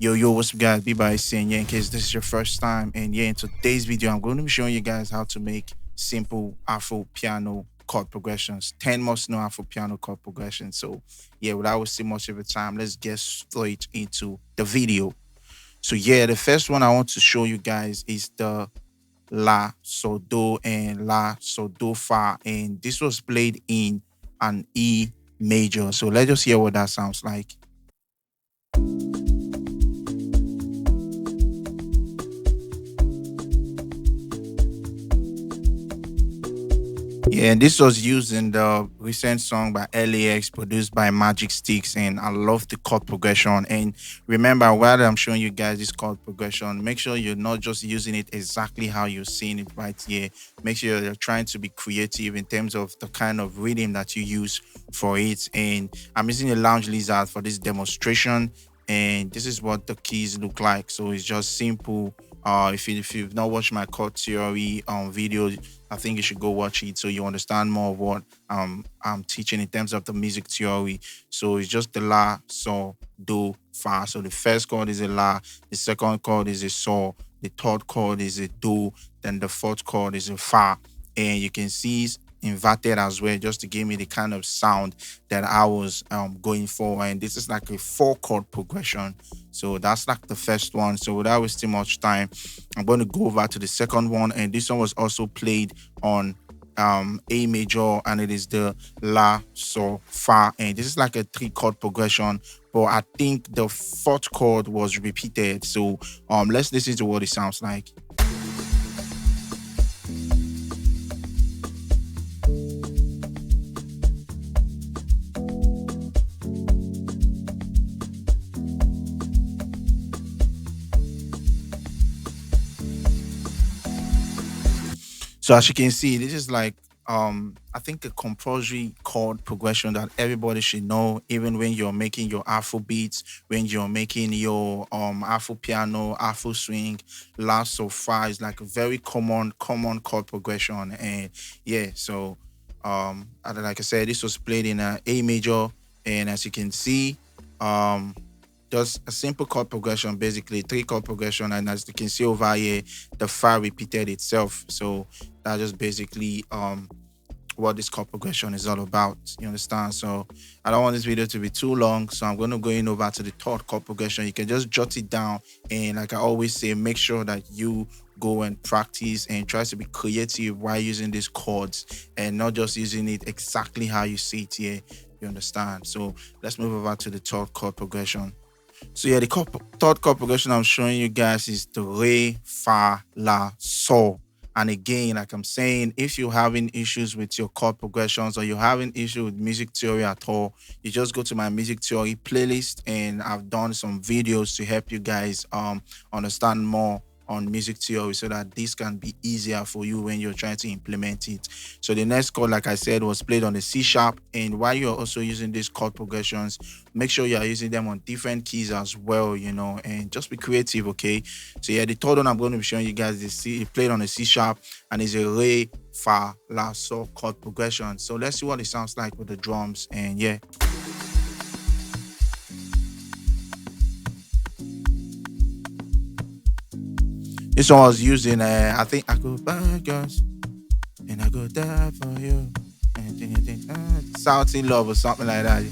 Yo, what's up, guys? BeatsbyHcien. Yeah, in case this is your first time, and yeah, in today's video, I'm going to be showing you guys how to make simple Afro piano chord progressions. 10 must know Afro piano chord progressions. So, yeah, without wasting much of your time, let's get straight into the video. So, yeah, the first one I want to show you guys is the La, So, Do, and La, So, Do, Fa. And this was played in an E major. So, let's just hear what that sounds like. Yeah, and this was used in the recent song by LAX produced by Magic Sticks, and I love the chord progression. And remember, while I'm showing you guys this chord progression, make sure you're not just using it exactly how you're seeing it right here. Make sure you're trying to be creative in terms of the kind of rhythm that you use for it. And I'm using a lounge lizard for this demonstration, and this is what the keys look like. So it's just simple. If you've not watched my chord theory video, I think you should go watch it so you understand more of what I'm teaching in terms of the music theory. So it's just the La, So, Do, Fa. So the first chord is a La, the second chord is a So, the third chord is a Do, then the fourth chord is a Fa. And you can see it's inverted as well, just to give me the kind of sound that I was going for. And this is like a 4 chord progression. So that's like the first one. So without wasting much time, I'm going to go over to the second one. And this one was also played on A major, and it is the La, So, Fa. And this is like a 3 chord progression, but I think the fourth chord was repeated. So let's listen to what it sounds like. So as you can see, this is like I think a compulsory chord progression that everybody should know, even when you're making your Afro beats, when you're making your Afro piano, Afro swing, La, So, Fa is like a very common chord progression. And yeah, so and like I said, this was played in A major, and as you can see, um just a simple chord progression, basically 3 chord progression. And as you can see over here, the Fa repeated itself. So that's just basically what this chord progression is all about. You understand? So I don't want this video to be too long, so I'm going to go in over to the third chord progression. You can just jot it down, and like I always say, make sure that you go and practice and try to be creative while using these chords, and not just using it exactly how you see it here. You understand? So let's move over to the third chord progression. So yeah, the third chord progression I'm showing you guys is the Re, Fa, La, So. And again, like I'm saying, if you're having issues with your chord progressions, or you're having issue with music theory at all, you just go to my music theory playlist, and I've done some videos to help you guys understand more on music theory, so that this can be easier for you when you're trying to implement it. So the next chord, like I said, was played on the C sharp. And while you're also using these chord progressions, make sure you are using them on different keys as well, and just be creative, okay? So yeah, the third one I'm going to be showing you guys is C, played on the C sharp, and is a Re, Fa, La, So chord progression. So let's see what it sounds like with the drums. And yeah. This one was used in, I think, I could buy girls and I could die for you. Salty Love or something like that.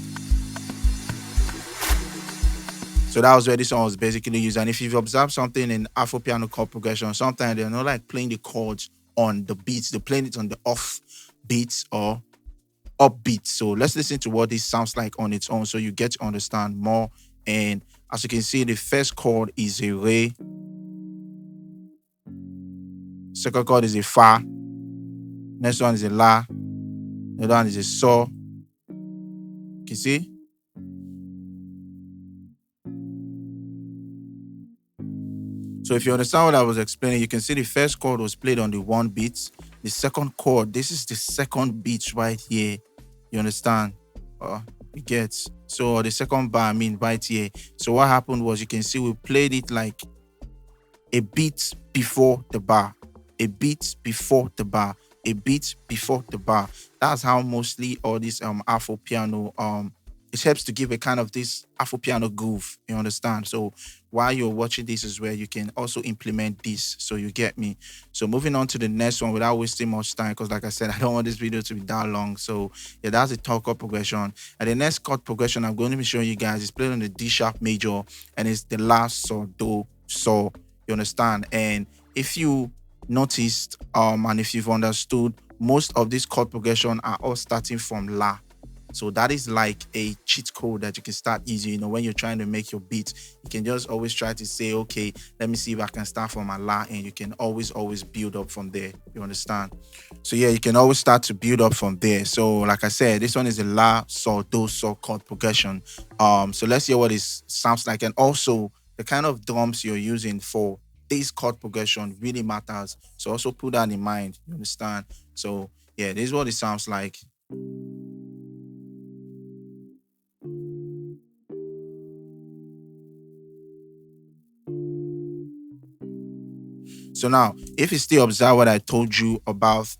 So that was where this song was basically used. And if you've observed something in Afropiano chord progression, sometimes they're not like playing the chords on the beats, they're playing it on the off beats or upbeat. So let's listen to what this sounds like on its own, so you get to understand more. And as you can see, the first chord is a Re, second chord is a Fa, next one is a La, the other one is a So. You see? So if you understand what I was explaining, you can see the first chord was played on the 1 beat. The second chord, this is the second beat right here. You understand? You get. So the second bar, I mean, right here. So what happened was, you can see we played it like a beat before the bar, a beat before the bar, a beat before the bar. That's how mostly all this Afro piano it helps to give a kind of this Afro piano groove. You understand? So while you're watching this as well, you can also implement this. So you get me. So moving on to the next one without wasting much time, because like I said, I don't want this video to be that long. So yeah, that's the third chord progression. And the next chord progression I'm going to be showing you guys is played on the D sharp major, and it's the la, so, do, so. You understand? And if you noticed, and if you've understood, most of these chord progression are all starting from la. So that is like a cheat code that you can start using. You know, when you're trying to make your beat, you can just always try to say, okay, let me see if I can start from a la, and you can always build up from there. You understand? So yeah, you can always start to build up from there. So like I said, this one is a la, so, do, so chord progression. So let's hear what it sounds like, and also the kind of drums you're using for this chord progression really matters. So also put that in mind. You understand? So yeah, this is what it sounds like. So now, if you still observe what I told you about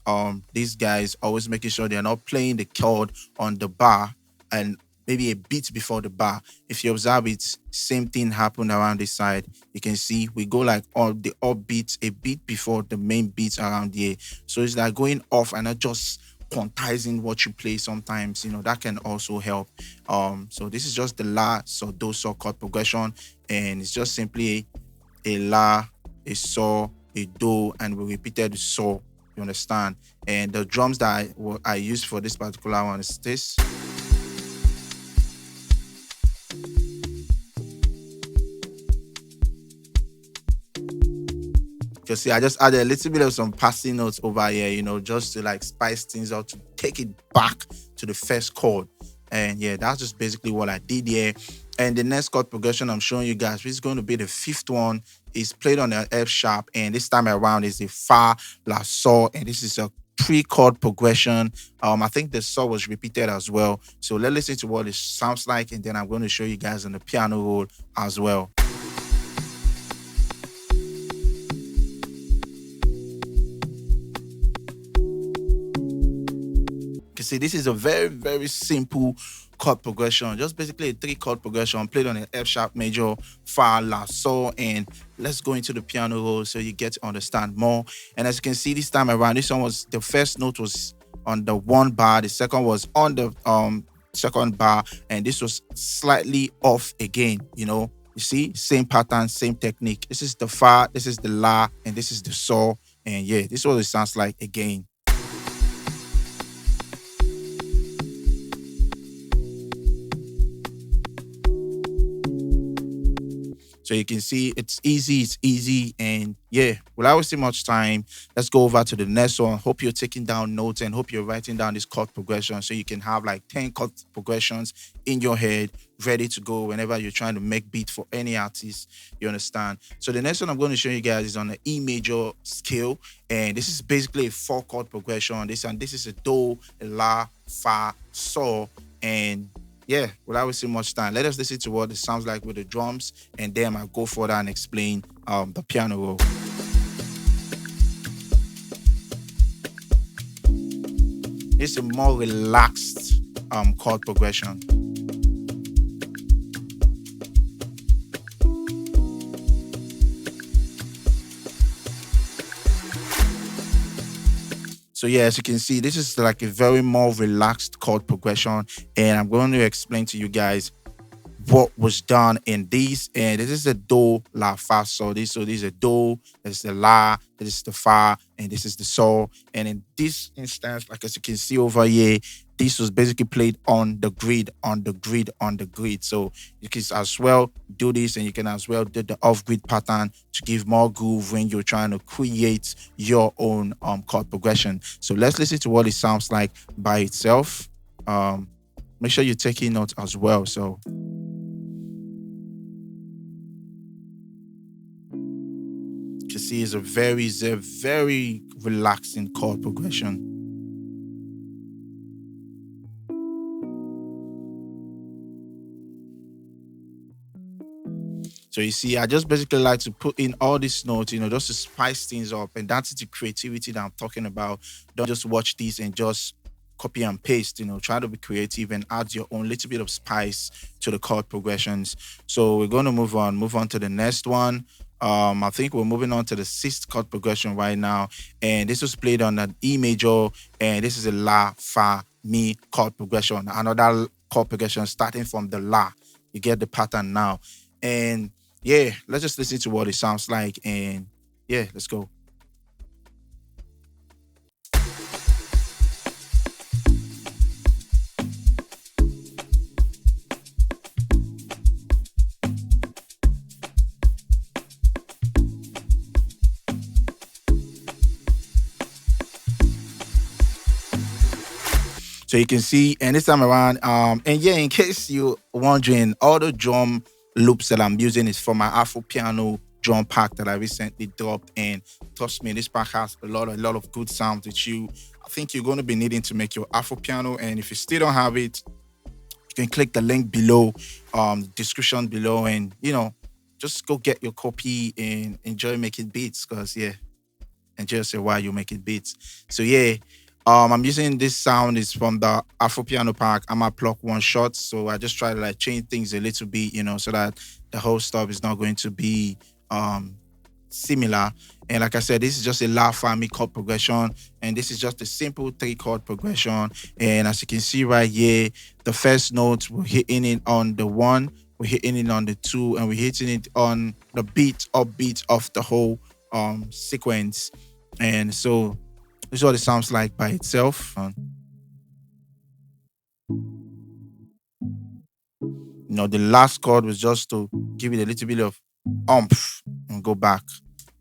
these guys always making sure they're not playing the chord on the bar and maybe a beat before the bar. If you observe it, same thing happened around this side. You can see we go like on the upbeat, a beat before the main beat around here. So it's like going off and not just quantizing what you play sometimes, you know, that can also help. So this is just the la, so, do, so chord progression, and it's just simply a la, a so, a do, and we repeated the so. You understand? And the drums that I used for this particular one is this. You see, I just added a little bit of some passing notes over here, you know, just to like spice things up, to take it back to the first chord. And yeah, that's just basically what I did here. And the next chord progression I'm showing you guys, which is going to be the fifth one, is played on the F sharp, and this time around is the fa, la, so, and this is a three chord progression. I think the so was repeated as well. So let's listen to what it sounds like, and then I'm going to show you guys on the piano roll as well. See, this is a very simple chord progression, just basically a three chord progression played on an F sharp major, fa, la, so. And let's go into the piano roll so you get to understand more. And as you can see, this time around, this one was, the first note was on the one bar, the second was on the second bar, and this was slightly off again. You know, you see, same pattern, same technique. This is the fa, this is the la, and this is the so. And yeah, this is what it sounds like again. So you can see it's easy. And yeah, without wasting much time, let's go over to the next one. Hope you're taking down notes and hope you're writing down this chord progression so you can have like 10 chord progressions in your head ready to go whenever you're trying to make beat for any artist. You understand? So the next one I'm going to show you guys is on the E major scale. And this is basically a four chord progression. This is a do, a la, fa, so, and yeah, without wasting much time, let us listen to what it sounds like with the drums, and then I'll go further and explain the piano roll. It's a more relaxed chord progression. So yeah, as you can see, this is like a very more relaxed chord progression, and I'm going to explain to you guys what was done in these. And this is the do, la, fa, so. This is a do, this is the la, this is the fa, and this is the so. And in this instance, like as you can see over here, this was basically played on the grid. So you can as well do this, and you can as well do the off-grid pattern to give more groove when you're trying to create your own chord progression. So let's listen to what it sounds like by itself. Make sure you're taking notes as well. So you can see it's a very relaxing chord progression. So you see, I just basically like to put in all these notes, you know, just to spice things up. And that's the creativity that I'm talking about. Don't just watch this and just copy and paste. Try to be creative and add your own little bit of spice to the chord progressions. So we're going to move on to the next one. I think we're moving on to the sixth chord progression right now, and this was played on an E major, and this is a La Fa Mi chord progression. Another chord progression starting from the La. You get the pattern now, and yeah, let's just listen to what it sounds like, and yeah, let's go. So you can see, and this time around, and yeah, in case you're wondering, all the drum loops that I'm using is from my Afropiano drum pack that I recently dropped. And trust me, this pack has a lot of good sounds that I think you're going to be needing to make your Afropiano. And if you still don't have it, you can click the link below, description below, and just go get your copy and enjoy making beats. Cause yeah, and just say why you making beats. So yeah, I'm using this sound is from the Afro Piano Pack. I'm at plug one shot, so I just try to like change things a little bit, so that the whole stuff is not going to be similar. And like I said, this is just a La Fa Mi chord progression, and this is just a simple three chord progression. And as you can see right here, the first note we're hitting it on the one, we're hitting it on the two, and we're hitting it on the upbeat of the whole sequence. And so this is what it sounds like by itself. The last chord was just to give it a little bit of umph and go back.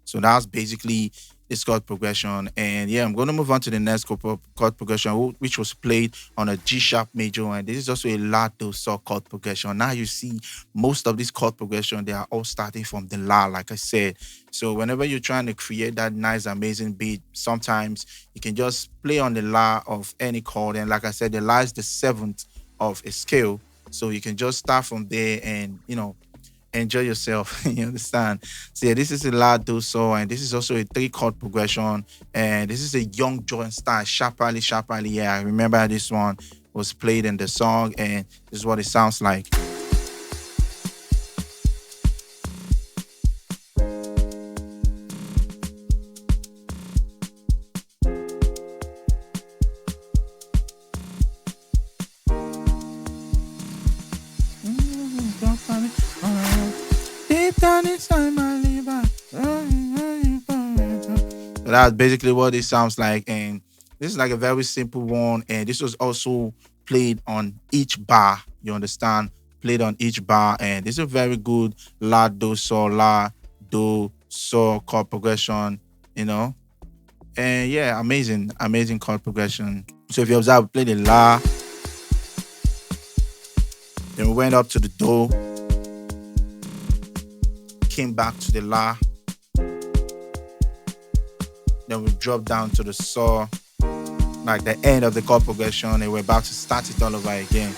So that's basically this chord progression. And yeah, I'm going to move on to the next chord progression, which was played on a G sharp major. And this is also a La Do Sol chord progression. Now you see most of these chord progression, they are all starting from the La, like I said. So whenever you're trying to create that nice, amazing beat, sometimes you can just play on the La of any chord. And like I said, the La is the seventh of a scale. So you can just start from there and, enjoy yourself. You understand? So yeah, this is a La Do Sol, and this is also a three chord progression. And this is a Young Jordan style, sharply, sharply. Yeah, I remember this one was played in the song, and this is what it sounds like. Deep down inside my liver. So that's basically what it sounds like. And this is like a very simple one. And this was also played on each bar. You understand? Played on each bar. And this is a very good La, Do, Sol chord progression, you know. And yeah, amazing, amazing chord progression. So if you observe, we played the La, then we went up to the Do, came back to the La, then we dropped down to the Sol, like the end of the chord progression, and we're about to start it all over again.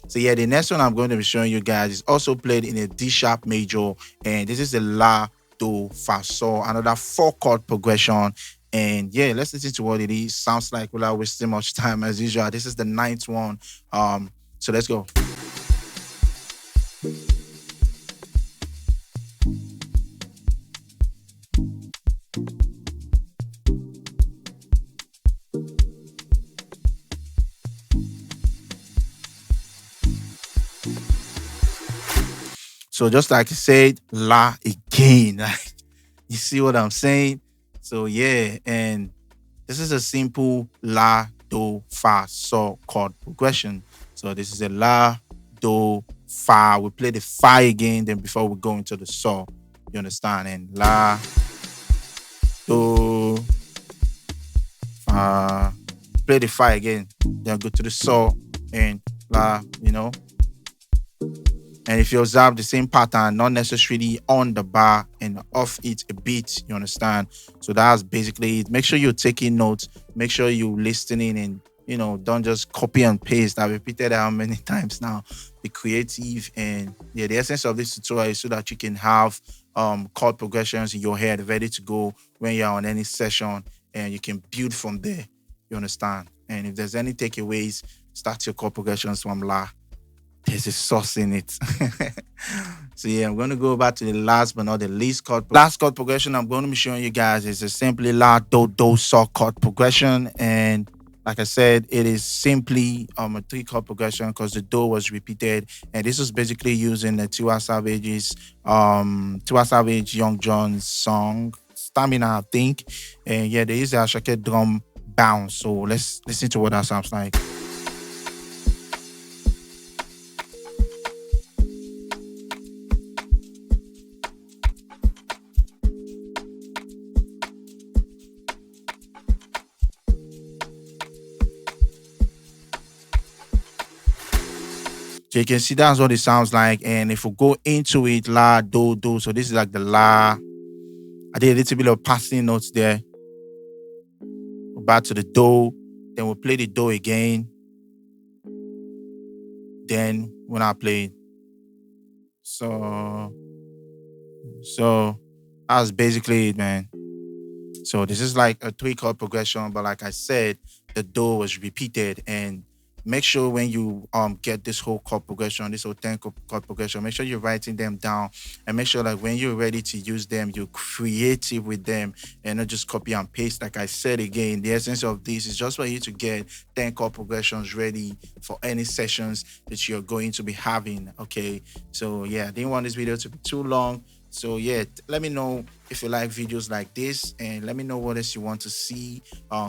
So yeah, the next one I'm going to be showing you guys is also played in a D sharp major, and this is the La, Do, Fa, Sol, another four chord progression. And yeah, let's listen to what it is. Sounds like without wasting much time as usual. This is the ninth one. So let's go. So just like I said, La again. You see what I'm saying? So yeah, and this is a simple La, Do, Fa, Sol chord progression. So this is a La, Do, Fa. We play the Fa again, then before we go into the Sol. You understand? And La, Do, Fa. Play the Fa again, then go to the Sol and La. And if you observe the same pattern, not necessarily on the bar and off it a bit, you understand? So that's basically it. Make sure you're taking notes. Make sure you're listening and, don't just copy and paste. I've repeated that how many times now. Be creative. And yeah, the essence of this tutorial is so that you can have chord progressions in your head ready to go when you're on any session and you can build from there. You understand? And if there's any takeaways, start your chord progressions from La. There's a sauce in it. So yeah, I'm gonna go back to the last but not the least chord. Last chord progression I'm going to be showing you guys is a simply La Do Do So chord progression, and like I said, it is simply a three chord progression because the Do was repeated, and this was basically using the Tiwa Savage Young John's song Stamina, I think, and yeah, there is a Ashake drum bounce. So let's listen to what that sounds like. So you can see that's what it sounds like. And if we go into it, La, Do, Do. So this is like the La. I did a little bit of passing notes there. We're back to the Do. Then we'll play the Do again. Then when I play it. So that's basically it, man. So this is like a three chord progression, but like I said, the Do was repeated. And make sure when you get this whole chord progression, this whole 10 chord progression, make sure you're writing them down, and make sure like when you're ready to use them, you're creative with them and not just copy and paste. Like I said again, the essence of this is just for you to get 10 chord progressions ready for any sessions that you're going to be having. Okay. So yeah, I didn't want this video to be too long. So yeah, let me know if you like videos like this, and let me know what else you want to see.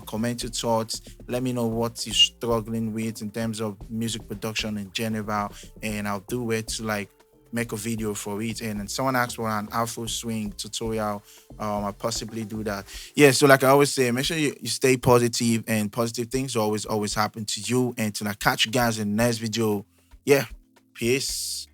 Comment your thoughts. Let me know what you're struggling with in terms of music production in general, and I'll do it to like make a video for it. And then someone asked for an Afro swing tutorial. I'll possibly do that. Yeah, so like I always say, make sure you stay positive, and positive things always happen to you. And till I catch you guys in the next video. Yeah, peace.